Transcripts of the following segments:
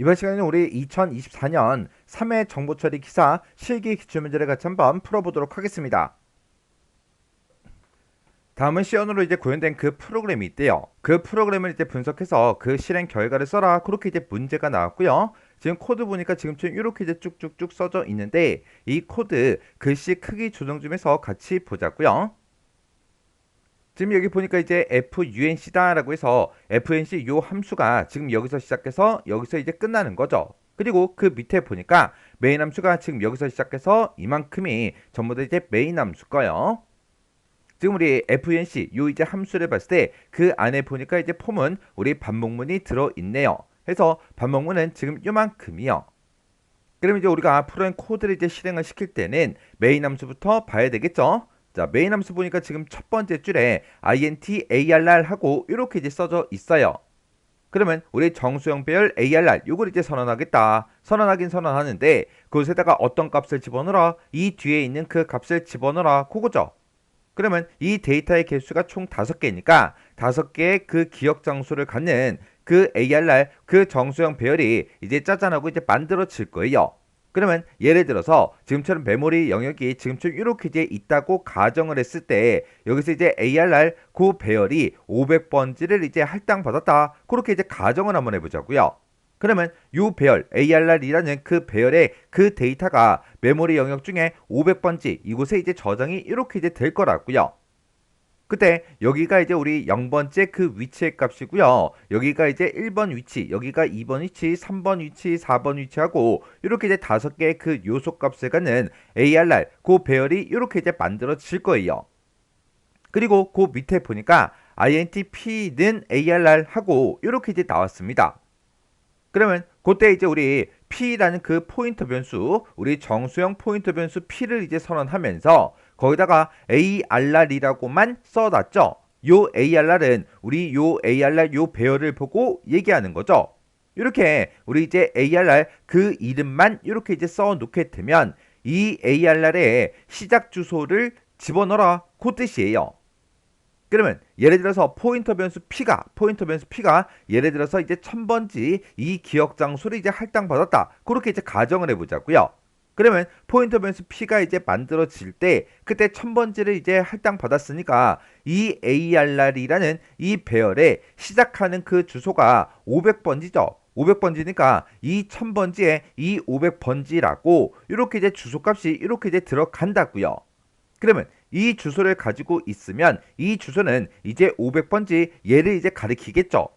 이번 시간에는 우리 2024년 3회 정보처리 기사 실기 기출문제를 같이 한번 풀어보도록 하겠습니다. 다음은 C언으로 이제 구현된 그 프로그램이 있대요. 그 프로그램을 이제 분석해서 그 실행 결과를 써라. 그렇게 이제 문제가 나왔고요. 지금 코드 보니까 지금처럼 이렇게 이제 쭉쭉쭉 써져 있는데 이 코드 글씨 크기 조정 좀 해서 같이 보자고요. 지금 여기 보니까 이제 func다라고 해서 func 요 함수가 지금 여기서 시작해서 여기서 이제 끝나는 거죠. 그리고 그 밑에 보니까 메인 함수가 지금 여기서 시작해서 이만큼이 전부 다 이제 메인 함수 거예요. 지금 우리 func 요 이제 함수를 봤을 때 그 안에 보니까 이제 폼은 우리 반복문이 들어 있네요. 해서 반복문은 지금 요만큼이요. 그럼 이제 우리가 프로그램 코드를 이제 실행을 시킬 때는 메인 함수부터 봐야 되겠죠. 자, 메인 함수 보니까 지금 첫 번째 줄에 int arr 하고 이렇게 이제 써져 있어요. 그러면 우리 정수형 배열 arr 요걸 이제 선언하겠다. 선언하긴 선언하는데 그것에다가 어떤 값을 집어넣어라? 이 뒤에 있는 그 값을 집어넣어라. 그거죠. 그러면 이 데이터의 개수가 총 5개니까 5개의 그 기억 장소를 갖는 그 arr 그 정수형 배열이 이제 짜잔하고 이제 만들어질 거예요. 그러면 예를 들어서 지금처럼 메모리 영역이 지금처럼 이렇게 이제 있다고 가정을 했을 때 여기서 이제 arr 그 배열이 500번지를 이제 할당받았다. 그렇게 이제 가정을 한번 해보자고요. 그러면 이 배열 arr이라는 그 배열의 그 데이터가 메모리 영역 중에 500번지 이곳에 이제 저장이 이렇게 이제 될 거라고요. 그때 여기가 이제 우리 0번째 그 위치의 값이고요. 여기가 이제 1번 위치, 여기가 2번 위치, 3번 위치, 4번 위치하고 이렇게 이제 5개의 그 요소 값을 갖는 arr 그 배열이 이렇게 이제 만들어질 거예요. 그리고 그 밑에 보니까 intp는 arr 하고 이렇게 이제 나왔습니다. 그러면 그때 이제 우리 p라는 그 포인터 변수, 우리 정수형 포인터 변수 p를 이제 선언하면서 거기다가 arr이라고만 써놨죠. 요 arr은 우리 요 arr 요 배열을 보고 얘기하는 거죠. 이렇게 우리 이제 arr 그 이름만 이렇게 이제 써 놓게 되면 이 arr의 시작 주소를 집어넣어라 그 뜻이에요. 그러면 예를 들어서 포인터 변수 p가 예를 들어서 이제 1000번지 이 기억 장소를 이제 할당받았다. 그렇게 이제 가정을 해보자고요. 그러면 포인터 변수 p가 이제 만들어질 때 그때 1000번지를 이제 할당받았으니까 이 arr이라는 이 배열에 시작하는 그 주소가 500번지죠. 500번지니까 이 1000번지에 이 500번지라고 이렇게 이제 주소값이 이렇게 이제 들어간다고요. 그러면 이 주소를 가지고 있으면 이 주소는 이제 500번지 얘를 이제 가리키겠죠.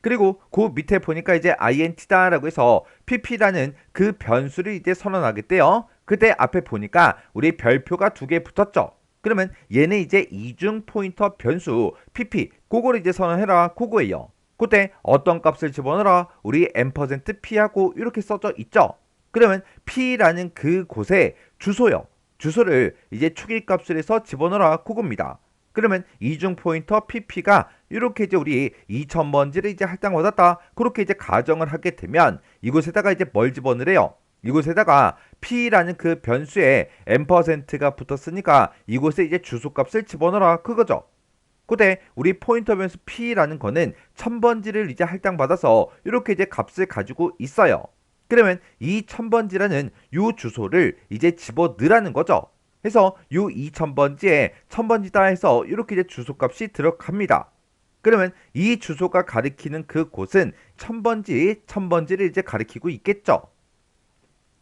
그리고 그 밑에 보니까 이제 int다라고 해서 pp라는 그 변수를 이제 선언하겠대요. 그때 앞에 보니까 우리 별표가 2개 붙었죠. 그러면 얘는 이제 이중 포인터 변수 pp 그거를 이제 선언해라 그거예요. 그때 어떤 값을 집어넣어라? 우리 %p하고 이렇게 써져 있죠. 그러면 p라는 그 곳에 주소요. 주소를 이제 추기값을 해서 집어넣어라 그겁니다. 그러면 이중 포인터 pp가 이렇게 이제 우리 2000번지를 이제 할당받았다. 그렇게 이제 가정을 하게 되면 이곳에다가 이제 뭘 집어넣으래요? 이곳에다가 p라는 그 변수에 %가 붙었으니까 이곳에 이제 주소값을 집어넣어라 그거죠. 그때 우리 포인터 변수 p라는 거는 1000번지를 이제 할당받아서 이렇게 이제 값을 가지고 있어요. 그러면 이 1000번지라는 요 주소를 이제 집어넣으라는 거죠. 해서 요 2000번지에 1000번지다 해서 이렇게 이제 주소값이 들어갑니다. 그러면 이 주소가 가리키는 그 곳은 1000번지를 이제 가리키고 있겠죠.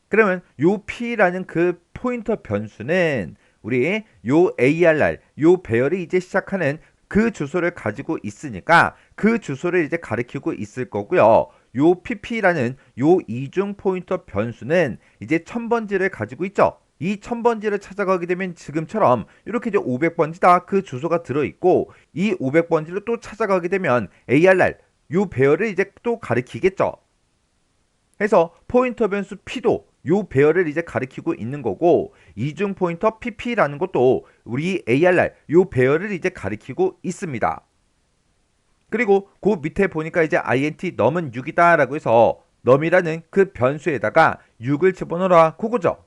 그러면 요 p라는 그 포인터 변수는 우리 요 arr 요 배열이 이제 시작하는 그 주소를 가지고 있으니까 그 주소를 이제 가리키고 있을 거고요. 요 pp라는 요 이중 포인터 변수는 이제 1000번지를 가지고 있죠. 이 1000번지를 찾아가게 되면 지금처럼 이렇게 이제 500번지다 그 주소가 들어있고 이 500번지를 또 찾아가게 되면 arr 요 배열을 이제 또 가리키겠죠. 해서 포인터 변수 p도 요 배열을 이제 가리키고 있는 거고 이중 포인터 pp라는 것도 우리 arr 요 배열을 이제 가리키고 있습니다. 그리고 그 밑에 보니까 이제 int num은 6이다 라고 해서 num이라는 그 변수에다가 6을 집어넣어라 그거죠.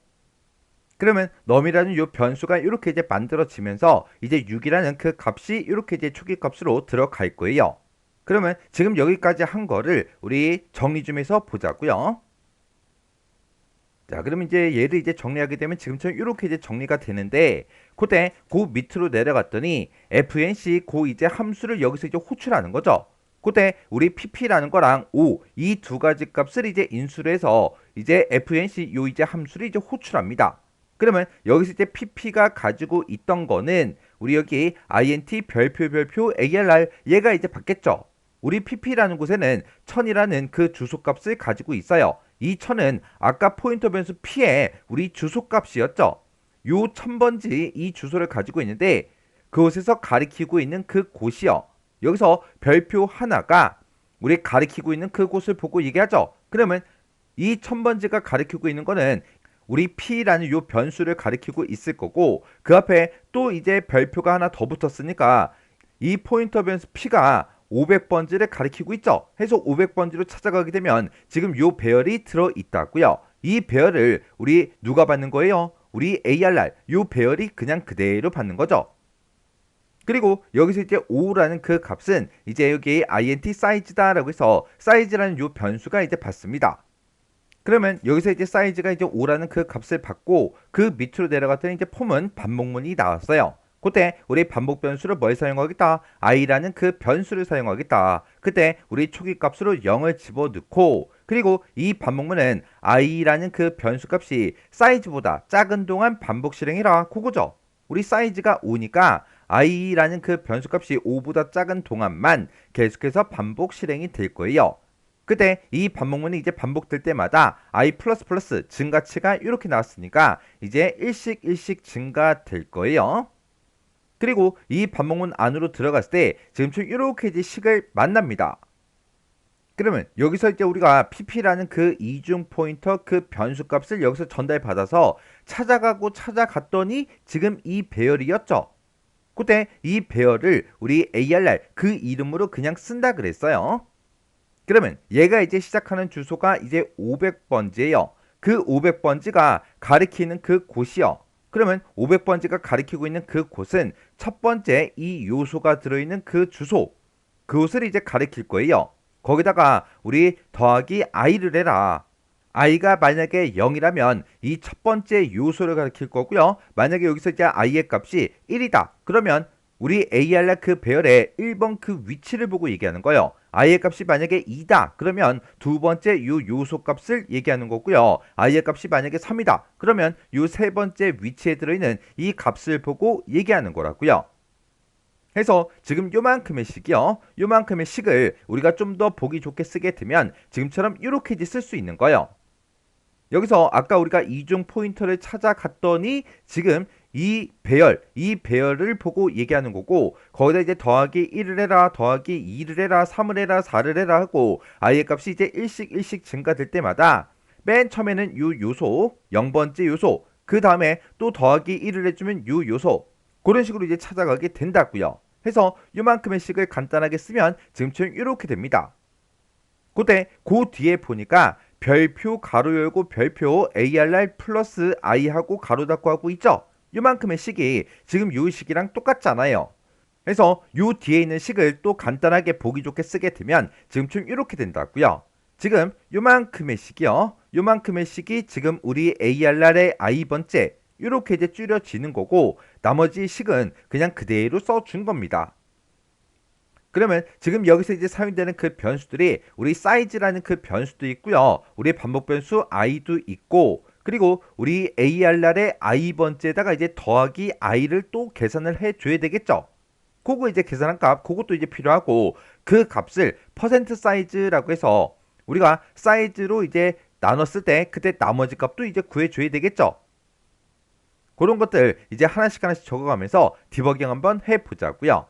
그러면 num이라는 요 변수가 이렇게 이제 만들어지면서 이제 6이라는 그 값이 이렇게 이제 초기 값으로 들어갈 거예요. 그러면 지금 여기까지 한 거를 우리 정리 좀 해서 보자고요. 자, 그러면 이제 얘를 이제 정리하게 되면 지금처럼 이렇게 이제 정리가 되는데, 그때 그 밑으로 내려갔더니 fnc 그 이제 함수를 여기서 이제 호출하는 거죠. 그때 우리 pp라는 거랑 o 이 두 가지 값을 이제 인수를 해서 이제 fnc 요 이제 함수를 이제 호출합니다. 그러면 여기서 이제 pp가 가지고 있던 거는 우리 여기 int 별표 arr 얘가 이제 받겠죠. 우리 pp라는 곳에는 1000이라는 그 주소값을 가지고 있어요. 이 1000은 아까 포인터 변수 p의 우리 주소값이었죠. 요 1000번지 이 주소를 가지고 있는데 그곳에서 가리키고 있는 그 곳이요. 여기서 별표 하나가 우리 가리키고 있는 그곳을 보고 얘기하죠. 그러면 이 1000번지가 가리키고 있는 거는 우리 p라는 요 변수를 가리키고 있을 거고, 그 앞에 또 이제 별표가 하나 더 붙었으니까 이 포인터 변수 p가 500번지를 가리키고 있죠. 해서 500번지로 찾아가게 되면 지금 요 배열이 들어있다고요. 이 배열을 우리 누가 받는 거예요? 우리 ARR 요 배열이 그냥 그대로 받는 거죠. 그리고 여기서 이제 5라는 그 값은 이제 여기 int 사이즈다라고 해서 사이즈라는 요 변수가 이제 받습니다. 그러면 여기서 이제 사이즈가 이제 5라는 그 값을 받고 그 밑으로 내려갔더니 이제 폼은 반복문이 나왔어요. 그때 우리 반복 변수를 뭘 사용하겠다? i라는 그 변수를 사용하겠다. 그때 우리 초기 값으로 0을 집어넣고, 그리고 이 반복문은 i라는 그 변수 값이 사이즈보다 작은 동안 반복 실행해라. 그거죠. 우리 사이즈가 5니까 i라는 그 변수 값이 5보다 작은 동안만 계속해서 반복 실행이 될 거예요. 그때 이 반복문이 이제 반복될 때마다 i++ 증가치가 이렇게 나왔으니까 이제 일씩 증가될 거예요. 그리고 이 반복문 안으로 들어갔을 때 지금처럼 이렇게 이제 식을 만납니다. 그러면 여기서 이제 우리가 pp라는 그 이중 포인터 그 변수 값을 여기서 전달받아서 찾아갔더니 지금 이 배열이었죠. 그때 이 배열을 우리 ARR 그 이름으로 그냥 쓴다 그랬어요. 그러면 얘가 이제 시작하는 주소가 이제 500번지예요. 그 500번지가 가리키는 그 곳이요. 그러면 500번지가 가리키고 있는 그 곳은 첫 번째 이 요소가 들어있는 그 주소, 그곳을 이제 가리킬 거예요. 거기다가 우리 더하기 i를 해라. i가 만약에 0이라면 이 첫 번째 요소를 가리킬 거고요. 만약에 여기서 이제 i의 값이 1이다. 그러면 우리 ARR 그 배열의 1번 그 위치를 보고 얘기하는 거예요. i의 값이 만약에 2다. 그러면 두 번째 요 요소 값을 얘기하는 거고요. i의 값이 만약에 3이다. 그러면 요 세 번째 위치에 들어있는 이 값을 보고 얘기하는 거라고요. 해서 지금 요만큼의 식이요. 요만큼의 식을 우리가 좀 더 보기 좋게 쓰게 되면 지금처럼 이렇게 쓸 수 있는 거예요. 여기서 아까 우리가 이중 포인터를 찾아갔더니 지금 이 배열을 보고 얘기하는 거고, 거기다 이제 더하기 1을 해라, 더하기 2를 해라, 3을 해라, 4를 해라 하고 i의 값이 이제 일씩 증가될 때마다 맨 처음에는 요 요소, 0번째 요소, 그 다음에 또 더하기 1을 해주면 요 요소, 그런 식으로 이제 찾아가게 된다고요. 해서 요만큼의 식을 간단하게 쓰면 지금처럼 이렇게 됩니다. 그때 그 뒤에 보니까 별표 가로 열고 별표 ARR 플러스 I 하고 가로 닫고 하고 있죠. 요만큼의 식이 지금 요 식이랑 똑같잖아요. 그래서 요 뒤에 있는 식을 또 간단하게 보기 좋게 쓰게 되면 지금처럼 이렇게 된다고요. 지금 요만큼의 식이요. 요만큼의 식이 지금 우리 ARR의 I번째 이렇게 이제 줄여지는 거고, 나머지 식은 그냥 그대로 써준 겁니다. 그러면 지금 여기서 이제 사용되는 그 변수들이 우리 사이즈라는 그 변수도 있고요. 우리 반복 변수 i도 있고, 그리고 우리 ARR의 i번째에다가 이제 더하기 i를 또 계산을 해줘야 되겠죠. 그거 이제 계산한 값, 그것도 이제 필요하고, 그 값을 퍼센트 사이즈라고 해서 우리가 사이즈로 이제 나눴을 때 그때 나머지 값도 이제 구해줘야 되겠죠. 그런 것들 이제 하나씩 적어가면서 디버깅 한번 해보자고요.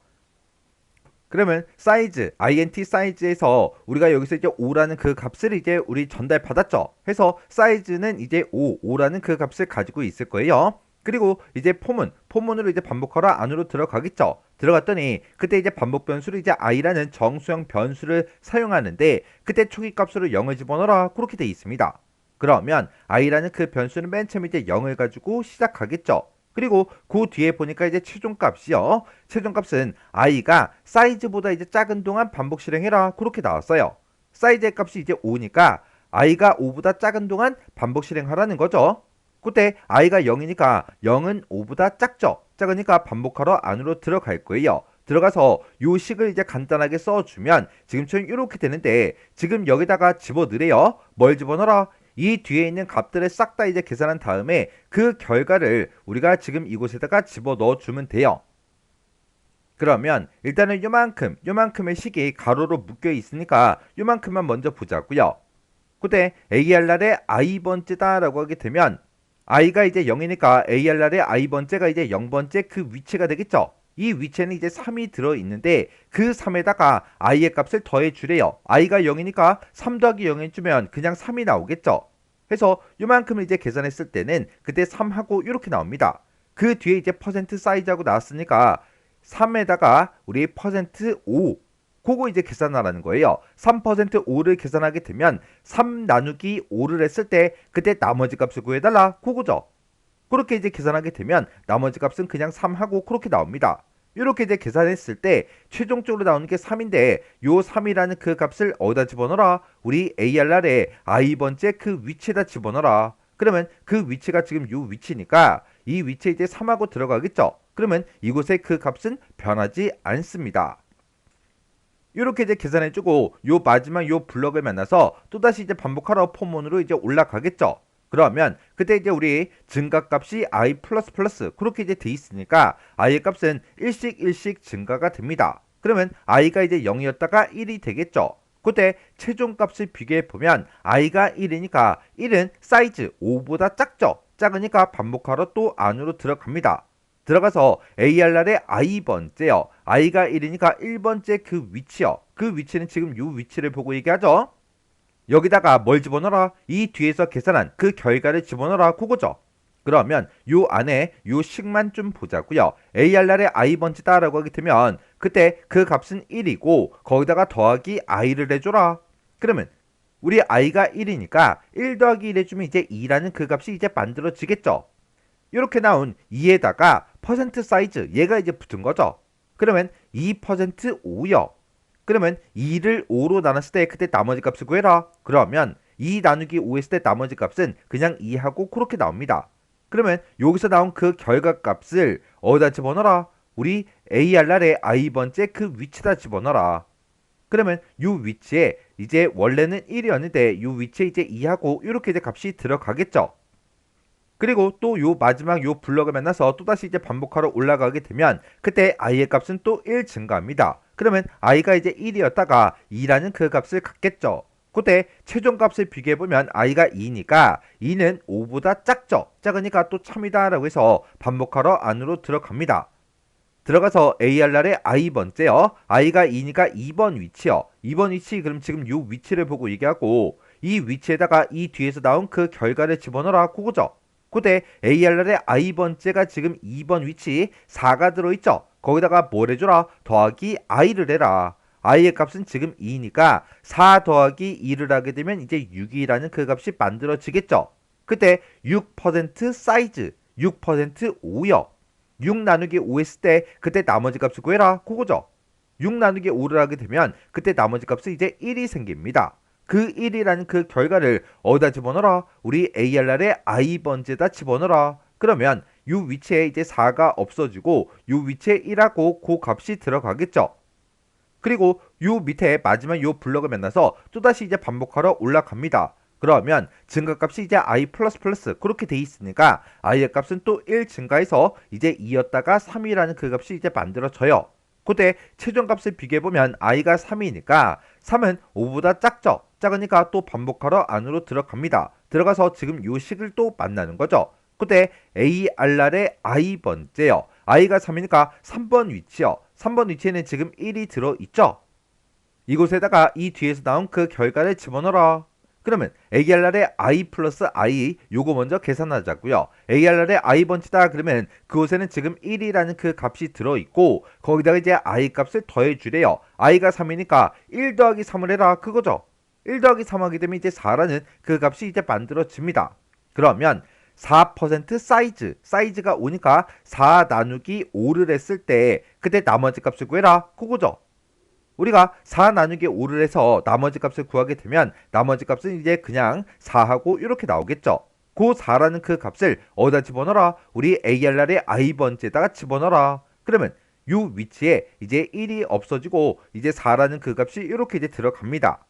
그러면 사이즈, int 사이즈에서 우리가 여기서 이제 5라는 그 값을 이제 우리 전달 받았죠. 해서 사이즈는 이제 5라는 그 값을 가지고 있을 거예요. 그리고 이제 포문으로 이제 반복하라 안으로 들어가겠죠. 들어갔더니 그때 이제 반복 변수로 이제 i라는 정수형 변수를 사용하는데 그때 초기 값으로 0을 집어넣어라 그렇게 돼 있습니다. 그러면 i라는 그 변수는 맨 처음 이제 0을 가지고 시작하겠죠. 그리고 그 뒤에 보니까 이제 최종값이요. 최종값은 i가 사이즈보다 이제 작은 동안 반복 실행해라. 그렇게 나왔어요. 사이즈의 값이 이제 5니까 i가 5보다 작은 동안 반복 실행하라는 거죠. 그때 i가 0이니까 0은 5보다 작죠. 작으니까 반복하러 안으로 들어갈 거예요. 들어가서 요 식을 이제 간단하게 써주면 지금처럼 이렇게 되는데 지금 여기다가 집어넣으래요. 뭘 집어넣어라? 이 뒤에 있는 값들을 싹 다 이제 계산한 다음에 그 결과를 우리가 지금 이곳에다가 집어넣어 주면 돼요. 그러면 일단은 요만큼의 식이 가로로 묶여 있으니까 요만큼만 먼저 보자고요. 그때 AR날의 i번째다라고 하게 되면 i가 이제 0이니까 AR날의 i번째가 이제 0번째 그 위치가 되겠죠. 이 위치에는 이제 3이 들어있는데 그 3에다가 i의 값을 더해 주래요. i가 0이니까 3 더하기 0 해주면 그냥 3이 나오겠죠. 해서 요만큼을 이제 계산했을 때는 그때 3하고 이렇게 나옵니다. 그 뒤에 이제 퍼센트 사이즈하고 나왔으니까 3에다가 우리 퍼센트 5 그거 이제 계산하라는 거예요. 3% 5를 계산하게 되면 3 나누기 5를 했을 때 그때 나머지 값을 구해달라 그거죠. 그렇게 이제 계산하게 되면 나머지 값은 그냥 3하고 그렇게 나옵니다. 이렇게 이제 계산했을 때 최종적으로 나오는 게 3인데 요 3이라는 그 값을 어디다 집어넣어라? 우리 AR날의 i번째 그 위치에다 집어넣어라. 그러면 그 위치가 지금 요 위치니까 이 위치에 이제 3하고 들어가겠죠. 그러면 이곳의 그 값은 변하지 않습니다. 이렇게 이제 계산해주고 요 마지막 요 블럭을 만나서 또다시 이제 반복하러 포문으로 이제 올라가겠죠. 그러면 그때 이제 우리 증가값이 i 플러스 그렇게 이제 돼 있으니까 i의 값은 일씩 증가가 됩니다. 그러면 i가 이제 0이었다가 1이 되겠죠. 그때 최종값을 비교해 보면 i가 1이니까 1은 사이즈 5보다 작죠. 작으니까 반복하러 또 안으로 들어갑니다. 들어가서 AR날의 i번째요. i가 1이니까 1번째 그 위치요. 그 위치는 지금 요 위치를 보고 얘기하죠. 여기다가 뭘 집어넣어라? 이 뒤에서 계산한 그 결과를 집어넣어라 그거죠. 그러면 요 안에 요 식만 좀 보자고요. AR날의 i번째다라고 하게 되면 그때 그 값은 1이고 거기다가 더하기 i를 해줘라. 그러면 우리 i가 1이니까 1 더하기 1 해주면 이제 2라는 그 값이 이제 만들어지겠죠. 이렇게 나온 2에다가 퍼센트 사이즈 얘가 이제 붙은 거죠. 그러면 2% 5요. 그러면 2를 5로 나눴을 때 그때 나머지 값을 구해라. 그러면 2 나누기 5 했을 때 나머지 값은 그냥 2하고 그렇게 나옵니다. 그러면 여기서 나온 그 결과값을 어디다 집어넣어라? 우리 AR날의 i번째 그 위치에다 집어넣어라. 그러면 이 위치에 이제 원래는 1이었는데 이 위치에 이제 2하고 이렇게 이제 값이 들어가겠죠. 그리고 또 요 마지막 요 블럭을 만나서 또다시 이제 반복하러 올라가게 되면 그때 i의 값은 또 1 증가합니다. 그러면 i가 이제 1이었다가 2라는 그 값을 갖겠죠. 그때 최종값을 비교해보면 i가 2니까 2는 5보다 작죠. 작으니까 또 참이다 라고 해서 반복하러 안으로 들어갑니다. 들어가서 AR날의 i번째요. i가 2니까 2번 위치요. 2번 위치 그럼 지금 요 위치를 보고 얘기하고 이 위치에다가 이 뒤에서 나온 그 결과를 집어넣어라 그거죠. 그때 AR날의 i번째가 지금 2번 위치 4가 들어있죠. 거기다가 뭘 해줘라? 더하기 i를 해라. i의 값은 지금 2니까 4 더하기 2를 하게 되면 이제 6이라는 그 값이 만들어지겠죠. 그때 6% 사이즈 6% 5요. 6 나누기 5 했을 때 그때 나머지 값을 구해라 그거죠. 6 나누기 5를 하게 되면 그때 나머지 값은 이제 1이 생깁니다. 그 1이라는 그 결과를 어디다 집어넣어라? 우리 AR날의 i번째다 집어넣어라. 그러면 이 위치에 이제 4가 없어지고 이 위치에 1하고 그 값이 들어가겠죠. 그리고 이 밑에 마지막 이 블럭을 만나서 또다시 이제 반복하러 올라갑니다. 그러면 증가값이 이제 i 그렇게 돼 있으니까 i의 값은 또 1 증가해서 이제 2였다가 3이라는 그 값이 이제 만들어져요. 그때 최종값을 비교해보면 i가 3이니까 3은 5보다 작죠. 작으니까 또 반복하러 안으로 들어갑니다. 들어가서 지금 요 식을 또 만나는 거죠. 그때 AR날의 i번째요. i가 3이니까 3번 위치요. 3번 위치에는 지금 1이 들어있죠. 이곳에다가 이 뒤에서 나온 그 결과를 집어넣어라. 그러면 AR날의 i 플러스 i 요거 먼저 계산하자고요. AR날의 i번째다 그러면 그곳에는 지금 1이라는 그 값이 들어있고 거기다가 이제 i 값을 더해주래요. i가 3이니까 1 더하기 3을 해라 그거죠. 1 더하기 3 하게 되면 이제 4라는 그 값이 이제 만들어집니다. 그러면 4% 사이즈가 오니까 4 나누기 5를 했을 때 그때 나머지 값을 구해라 그거죠. 우리가 4 나누기 5를 해서 나머지 값을 구하게 되면 나머지 값은 이제 그냥 4하고 이렇게 나오겠죠. 그 4라는 그 값을 어디다 집어넣어라? 우리 ARR의 i번째에다가 집어넣어라. 그러면 요 위치에 이제 1이 없어지고 이제 4라는 그 값이 이렇게 이제 들어갑니다.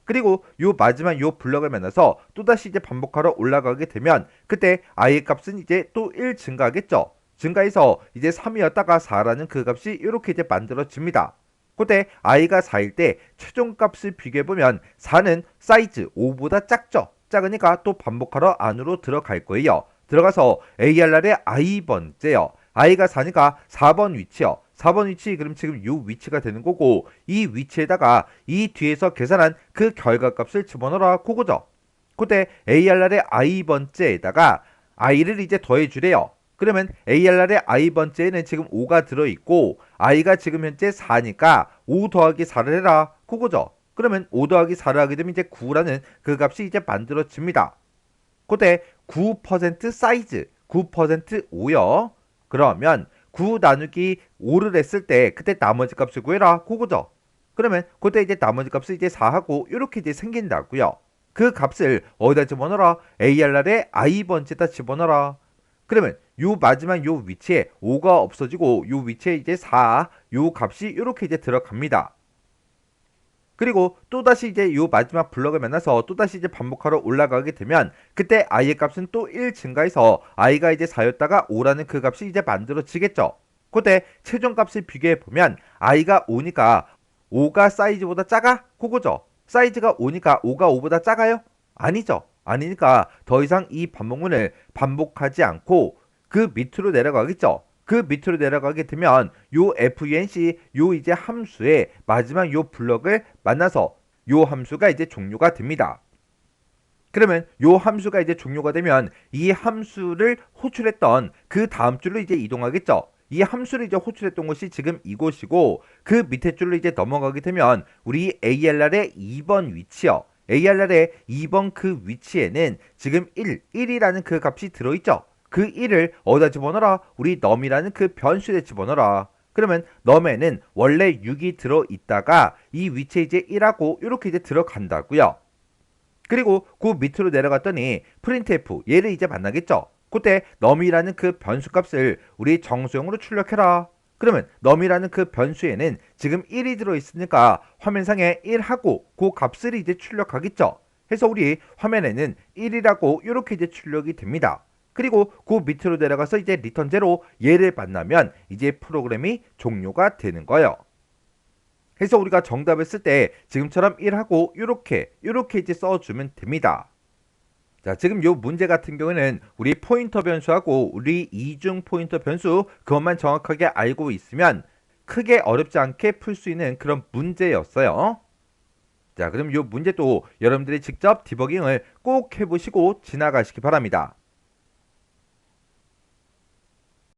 그리고 요 마지막 요 블럭을 만나서 또다시 이제 반복하러 올라가게 되면 그때 i의 값은 이제 또 1 증가하겠죠. 증가해서 이제 3이었다가 4라는 그 값이 이렇게 이제 만들어집니다. 그때 i가 4일 때 최종값을 비교해보면 4는 사이즈 5보다 작죠. 작으니까 또 반복하러 안으로 들어갈 거예요. 들어가서 ARR의 i번째요. i가 4니까 4번 위치요. 4번 위치 그럼 지금 요 위치가 되는 거고 이 위치에다가 이 뒤에서 계산한 그 결과값을 집어넣어라 그거죠. 그때 ARR의 i번째에다가 i를 이제 더해주래요. 그러면 ARR의 i번째에는 지금 5가 들어있고 i가 지금 현재 4니까 5 더하기 4를 해라 그거죠. 그러면 5 더하기 4를 하게 되면 이제 9라는 그 값이 이제 만들어집니다. 그때 9% 사이즈 9% 5요. 그러면 9 나누기 5를 했을 때 그때 나머지 값을 구해라 그거죠. 그러면 그때 이제 나머지 값을 이제 4하고 이렇게 이제 생긴다고요. 그 값을 어디다 집어넣어라? ARR의 i번째에다 집어넣어라. 그러면 요 마지막 요 위치에 5가 없어지고 요 위치에 이제 4, 요 값이 이렇게 이제 들어갑니다. 그리고 또다시 이제 요 마지막 블럭을 만나서 또다시 이제 반복하러 올라가게 되면 그때 i의 값은 또 1 증가해서 i가 이제 4였다가 5라는 그 값이 이제 만들어지겠죠. 그때 최종 값을 비교해 보면 i가 5니까 5가 사이즈보다 작아? 그거죠. 사이즈가 5니까 5가 5보다 작아요? 아니죠. 아니니까 더 이상 이 반복문을 반복하지 않고 그 밑으로 내려가겠죠. 그 밑으로 내려가게 되면 요 func 요 이제 함수의 마지막 요 블럭을 만나서 요 함수가 이제 종료가 됩니다. 그러면 요 함수가 이제 종료가 되면 이 함수를 호출했던 그 다음 줄로 이제 이동하겠죠. 이 함수를 이제 호출했던 곳이 지금 이곳이고 그 밑에 줄로 이제 넘어가게 되면 우리 ARR의 2번 위치요. ARR의 2번 그 위치에는 지금 1이라는 그 값이 들어있죠. 그 1을 어디다 집어넣어라? 우리 num이라는 그 변수에 집어넣어라. 그러면 num에는 원래 6이 들어있다가 이 위치에 이제 1하고 이렇게 이제 들어간다고요. 그리고 그 밑으로 내려갔더니 printf 얘를 이제 만나겠죠. 그때 num이라는 그 변수 값을 우리 정수형으로 출력해라. 그러면 num이라는 그 변수에는 지금 1이 들어있으니까 화면상에 1하고 그 값을 이제 출력하겠죠. 해서 우리 화면에는 1이라고 이렇게 이제 출력이 됩니다. 그리고 그 밑으로 내려가서 이제 return 0 얘를 만나면 이제 프로그램이 종료가 되는 거예요. 해서 우리가 정답을 쓸 때 지금처럼 1하고 이렇게 이제 써주면 됩니다. 자, 지금 요 문제 같은 경우에는 우리 포인터 변수하고 우리 이중 포인터 변수 그것만 정확하게 알고 있으면 크게 어렵지 않게 풀 수 있는 그런 문제였어요. 자, 그럼 요 문제도 여러분들이 직접 디버깅을 꼭 해보시고 지나가시기 바랍니다.